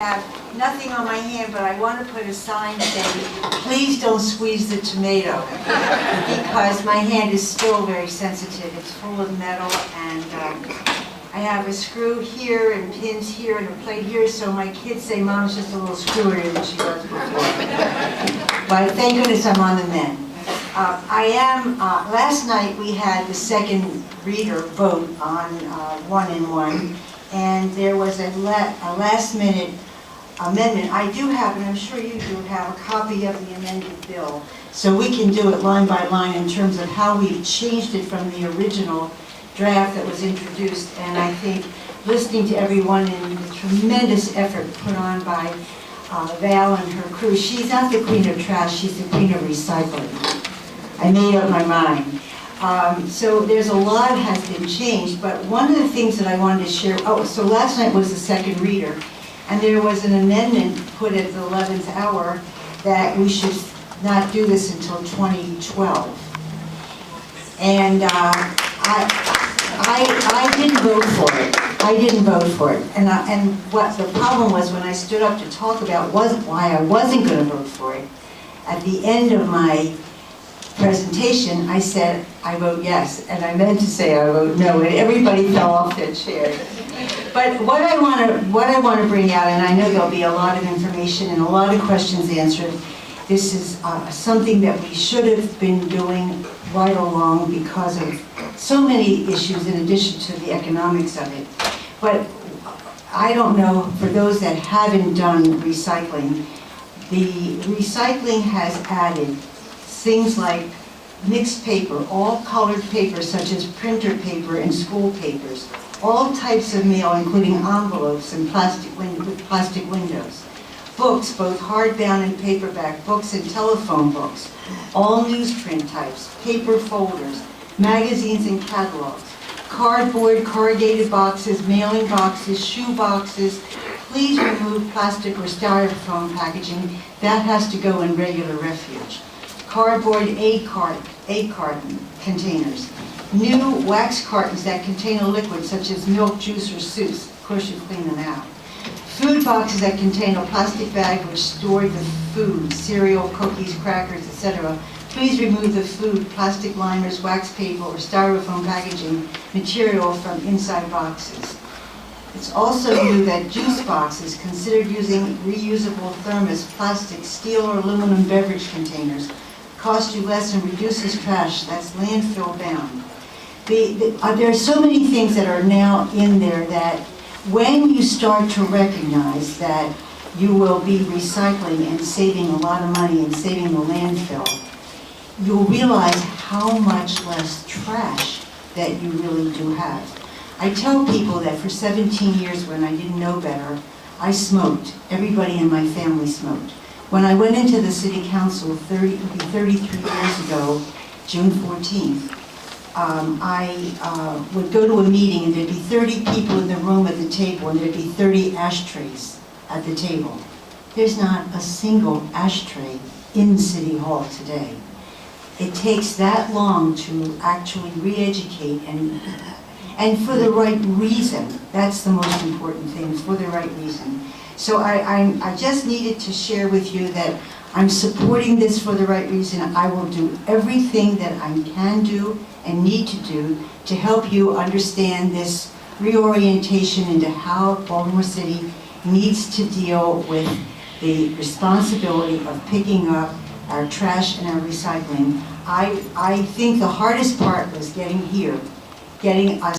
I have nothing on my hand, but I want to put a sign saying, please don't squeeze the tomato, because my hand is still very sensitive. It's full of metal, and I have a screw here and pins here and a plate here, so my kids say Mom's just a little screwier than she was before. But thank goodness I'm on the mend. Last night we had the second reader vote on 1-in-1, and there was a last-minute amendment. I do have, and I'm sure you do have, a copy of the amended bill, so we can do it line by line in terms of how we've changed it from the original draft that was introduced. And I think listening to everyone and the tremendous effort put on by Val and her crew, she's not the queen of trash, she's the queen of recycling. I made up my mind. So there's a lot has been changed, but one of the things that I wanted to share, so last night was the second reader, and there was an amendment put at the 11th hour that we should not do this until 2012. And I didn't vote for it. I didn't vote for it. And what the problem was when I stood up to talk about why I wasn't going to vote for it, at the end of my presentation, I said, I vote yes, and I meant to say I vote no, and everybody fell off their chairs. But what I want to bring out, and I know there'll be a lot of information and a lot of questions answered, this is something that we should have been doing right along because of so many issues in addition to the economics of it. But I don't know, for those that haven't done recycling, the recycling has added things like mixed paper, all colored paper such as printer paper and school papers, all types of mail including envelopes and plastic windows, books, both hardbound and paperback, books and telephone books, all newsprint types, paper folders, magazines and catalogs, cardboard, corrugated boxes, mailing boxes, shoe boxes. Please remove plastic or styrofoam packaging. That has to go in regular refuge. Cardboard egg carton containers, new wax cartons that contain a liquid such as milk, juice, or soups. Of course, you clean them out. Food boxes that contain a plastic bag which stored the food, cereal, cookies, crackers, etc. Please remove the food, plastic liners, wax paper, or styrofoam packaging material from inside boxes. It's also new that juice boxes considered using reusable thermos, plastic, steel, or aluminum beverage containers cost you less and reduces trash. That's landfill bound. There are so many things that are now in there that when you start to recognize that you will be recycling and saving a lot of money and saving the landfill, you'll realize how much less trash that you really do have. I tell people that for 17 years when I didn't know better, I smoked. Everybody in my family smoked. When I went into the city council 33 years ago, June 14th, I would go to a meeting and there'd be 30 people in the room at the table and there'd be 30 ashtrays at the table. There's not a single ashtray in City Hall today. It takes that long to actually re-educate and for the right reason. That's the most important thing, for the right reason. So I just needed to share with you that I'm supporting this for the right reason. I will do everything that I can do and need to do to help you understand this reorientation into how Baltimore City needs to deal with the responsibility of picking up our trash and our recycling. I think the hardest part was getting us